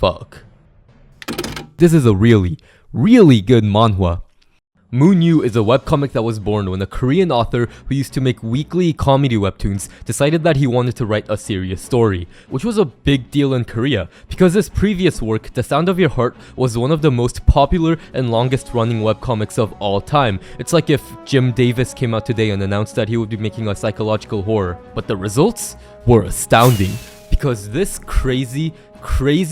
fuck. This is a really good manhwa. Moonyu is a webcomic that was born when a Korean author who used to make weekly comedy webtoons decided that he wanted to write a serious story, which was a big deal in Korea because his previous work, The Sound of Your Heart, was one of the most popular and longest running webcomics of all time. It's like if Jim Davis came out today and announced that he would be making a psychological horror. But the results were astounding because this crazy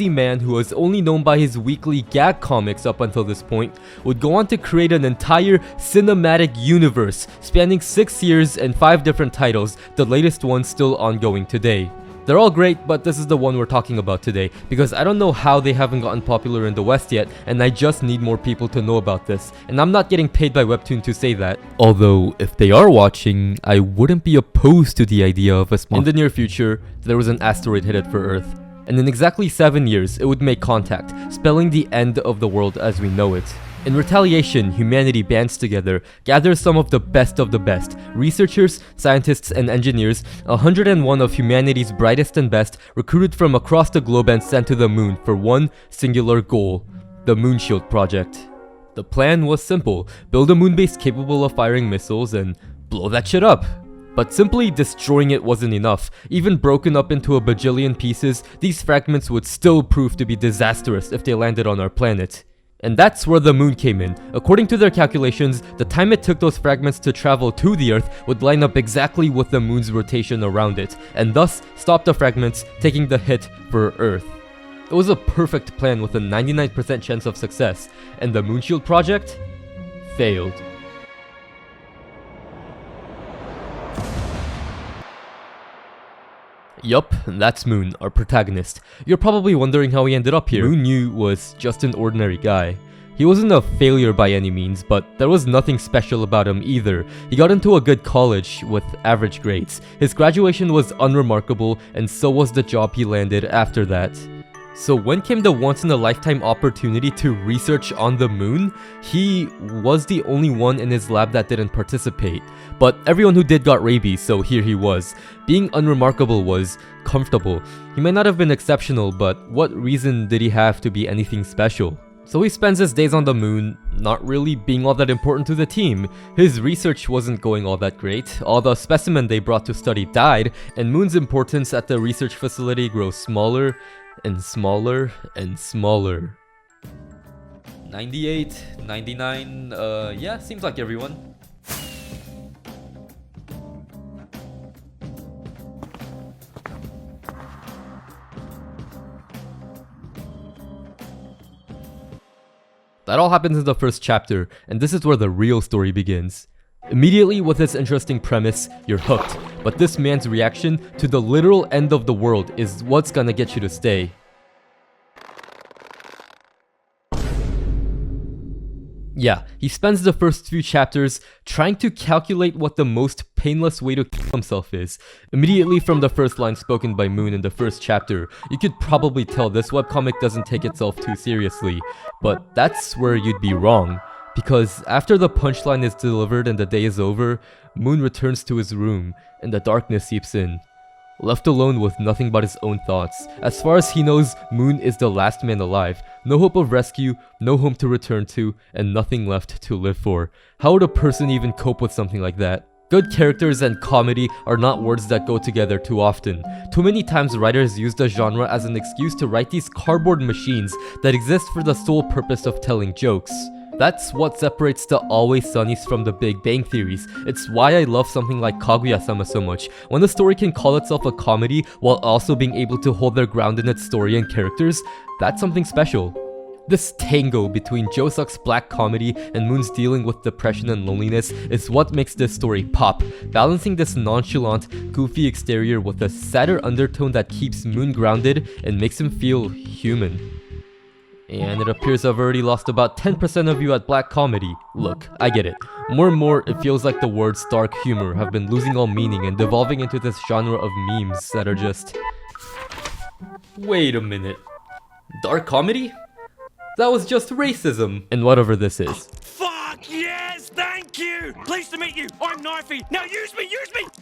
man who was only known by his weekly gag comics up until this point would go on to create an entire cinematic universe spanning 6 years and 5 different titles, the latest one still ongoing today. They're all great, but this is the one we're talking about today because I don't know how they haven't gotten popular in the West yet, and I just need more people to know about this, and I'm not getting paid by Webtoon to say that. Although, if they are watching, I wouldn't be opposed to the idea of a small... In the near future, there was an asteroid headed for Earth, and in exactly 7 years, it would make contact, spelling the end of the world as we know it. In retaliation, humanity bands together, gathers some of the best, researchers, scientists, and engineers, 101 of humanity's brightest and best, recruited from across the globe and sent to the moon for one singular goal, the Moonshield Project. The plan was simple: build a moon base capable of firing missiles and blow that shit up. But simply destroying it wasn't enough. Even broken up into a bajillion pieces, these fragments would still prove to be disastrous if they landed on our planet. And that's where the moon came in. According to their calculations, the time it took those fragments to travel to the Earth would line up exactly with the moon's rotation around it, and thus stop the fragments taking the hit for Earth. It was a perfect plan with a 99% chance of success, and the Moonshield Project failed. Yup, that's Moon, our protagonist. You're probably wondering how he ended up here. Moonyu was just an ordinary guy. He wasn't a failure by any means, but there was nothing special about him either. He got into a good college with average grades. His graduation was unremarkable, and so was the job he landed after that. So when came the once-in-a-lifetime opportunity to research on the moon, he was the only one in his lab that didn't participate. But everyone who did got rabies, so here he was. Being unremarkable was comfortable. He might not have been exceptional, but what reason did he have to be anything special? So he spends his days on the moon, not really being all that important to the team. His research wasn't going all that great. All the specimen they brought to study died, and Moon's importance at the research facility grows smaller and smaller and smaller. 98, 99, yeah, seems like everyone. That all happens in the first chapter, and this is where the real story begins. Immediately with this interesting premise, you're hooked, but this man's reaction to the literal end of the world is what's gonna get you to stay. Yeah, he spends the first few chapters trying to calculate what the most painless way to kill himself is. Immediately from the first line spoken by Moon in the first chapter, you could probably tell this webcomic doesn't take itself too seriously. But that's where you'd be wrong. Because after the punchline is delivered and the day is over, Moon returns to his room and the darkness seeps in. Left alone with nothing but his own thoughts. As far as he knows, Moon is the last man alive. No hope of rescue, no home to return to, and nothing left to live for. How would a person even cope with something like that? Good characters and comedy are not words that go together too often. Too many times writers use the genre as an excuse to write these cardboard machines that exist for the sole purpose of telling jokes. That's what separates the Always Sunnies from the Big Bang Theories. It's why I love something like Kaguya-sama so much. When a story can call itself a comedy while also being able to hold their ground in its story and characters, that's something special. This tango between Joseok's black comedy and Moon's dealing with depression and loneliness is what makes this story pop, balancing this nonchalant, goofy exterior with a sadder undertone that keeps Moon grounded and makes him feel human. And it appears I've already lost about 10% of you at black comedy. Look, I get it. More and more, it feels like the words dark humor have been losing all meaning and devolving into this genre of memes that are just... Wait a minute. Dark comedy? That was just racism. And whatever this is. Fuck yes, thank you! you! Pleased to meet you! I'm Knifey! Now use me!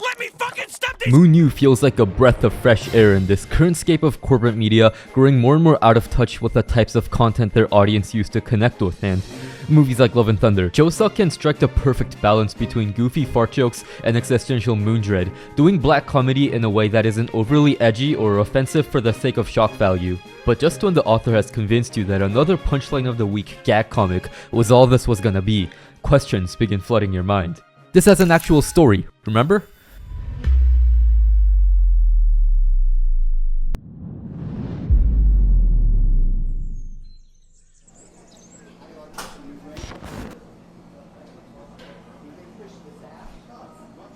Let me fucking stop this! Moon feels like a breath of fresh air in this current scape of corporate media, growing more and more out of touch with the types of content their audience used to connect with, and movies like Love and Thunder. Josuk can strike the perfect balance between goofy fart jokes and existential moon dread, doing black comedy in a way that isn't overly edgy or offensive for the sake of shock value. But just when the author has convinced you that another punchline of the week gag comic was all this was gonna be, questions begin flooding your mind. This has an actual story, remember?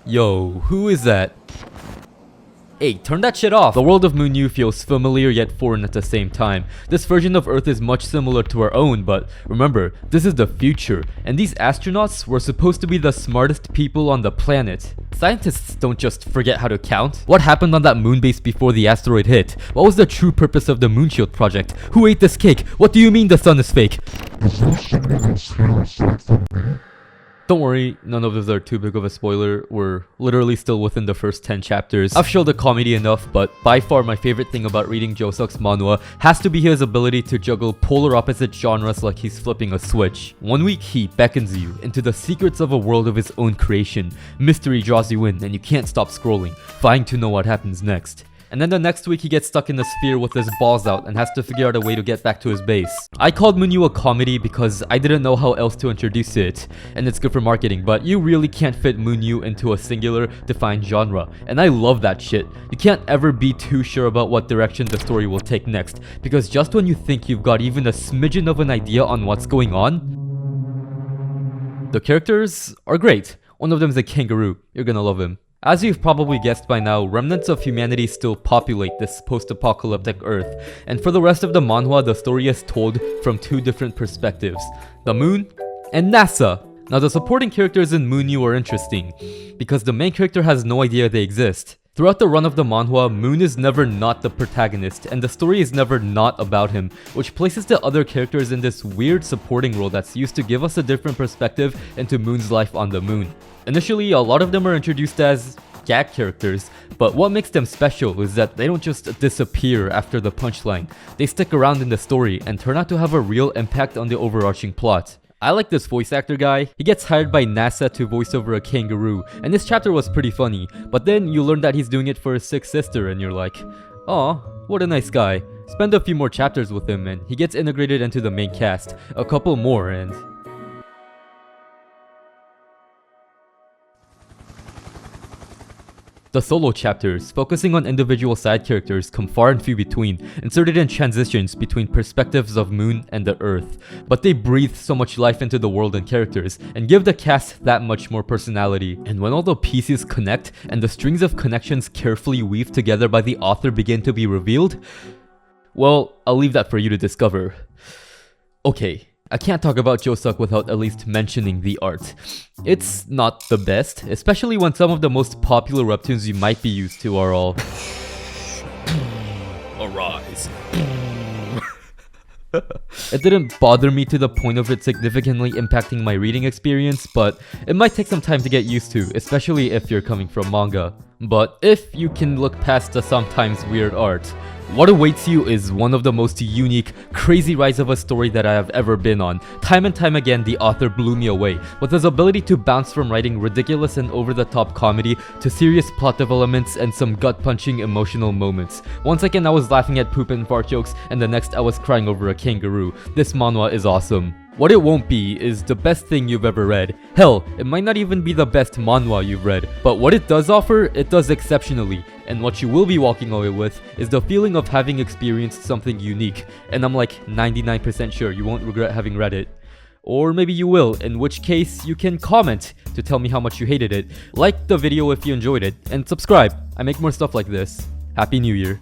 Yo, who is that? Hey, turn that shit off! The world of Moon feels familiar yet foreign at the same time. This version of Earth is much similar to our own, but remember, this is the future, and these astronauts were supposed to be the smartest people on the planet. Scientists don't just forget how to count. What happened on that moon base before the asteroid hit? What was the true purpose of the Moonshield project? Who ate this cake? What do you mean the sun is fake? Don't worry, none of those are too big of a spoiler. We're literally still within the first 10 chapters. I've showed the comedy enough, but by far my favorite thing about reading Josuk's manhwa has to be his ability to juggle polar opposite genres like he's flipping a switch. One week he beckons you into the secrets of a world of his own creation. Mystery draws you in and you can't stop scrolling, vying to know what happens next. And then the next week he gets stuck in a sphere with his balls out and has to figure out a way to get back to his base. I called Moon a comedy because I didn't know how else to introduce it, and it's good for marketing, but you really can't fit Moon into a singular defined genre, and I love that shit. You can't ever be too sure about what direction the story will take next, because just when you think you've got even a smidgen of an idea on what's going on, the characters are great. One of them is a kangaroo. You're gonna love him. As you've probably guessed by now, remnants of humanity still populate this post-apocalyptic Earth, and for the rest of the manhwa, the story is told from two different perspectives: the moon and NASA. Now the supporting characters in Moon are interesting, because the main character has no idea they exist. Throughout the run of the manhwa, Moon is never not the protagonist, and the story is never not about him, which places the other characters in this weird supporting role that's used to give us a different perspective into Moon's life on the moon. Initially, a lot of them are introduced as gag characters, but what makes them special is that they don't just disappear after the punchline. They stick around in the story and turn out to have a real impact on the overarching plot. I like this voice actor guy. He gets hired by NASA to voice over a kangaroo, and this chapter was pretty funny, but then you learn that he's doing it for his sick sister and you're like, aw, what a nice guy. Spend a few more chapters with him and he gets integrated into the main cast. A couple more and... The solo chapters, focusing on individual side characters, come far and few between, inserted in transitions between perspectives of Moon and the Earth. But they breathe so much life into the world and characters, and give the cast that much more personality. And when all the pieces connect, and the strings of connections carefully weaved together by the author begin to be revealed, well, I'll leave that for you to discover. Okay. I can't talk about Josuk without at least mentioning the art. It's not the best, especially when some of the most popular webtoons you might be used to are all... Arise. It didn't bother me to the point of it significantly impacting my reading experience, but it might take some time to get used to, especially if you're coming from manga. But if you can look past the sometimes weird art, what awaits you is one of the most unique, crazy rides of a story that I have ever been on. Time and time again, the author blew me away, with his ability to bounce from writing ridiculous and over-the-top comedy to serious plot developments and some gut-punching emotional moments. One second I was laughing at poop and fart jokes, and the next I was crying over a kangaroo. This manhwa is awesome. What it won't be is the best thing you've ever read. Hell, it might not even be the best manhwa you've read, but what it does offer, it does exceptionally. And what you will be walking away with is the feeling of having experienced something unique, and I'm like 99% sure you won't regret having read it. Or maybe you will, in which case you can comment to tell me how much you hated it, like the video if you enjoyed it, and subscribe. I make more stuff like this. Happy New Year.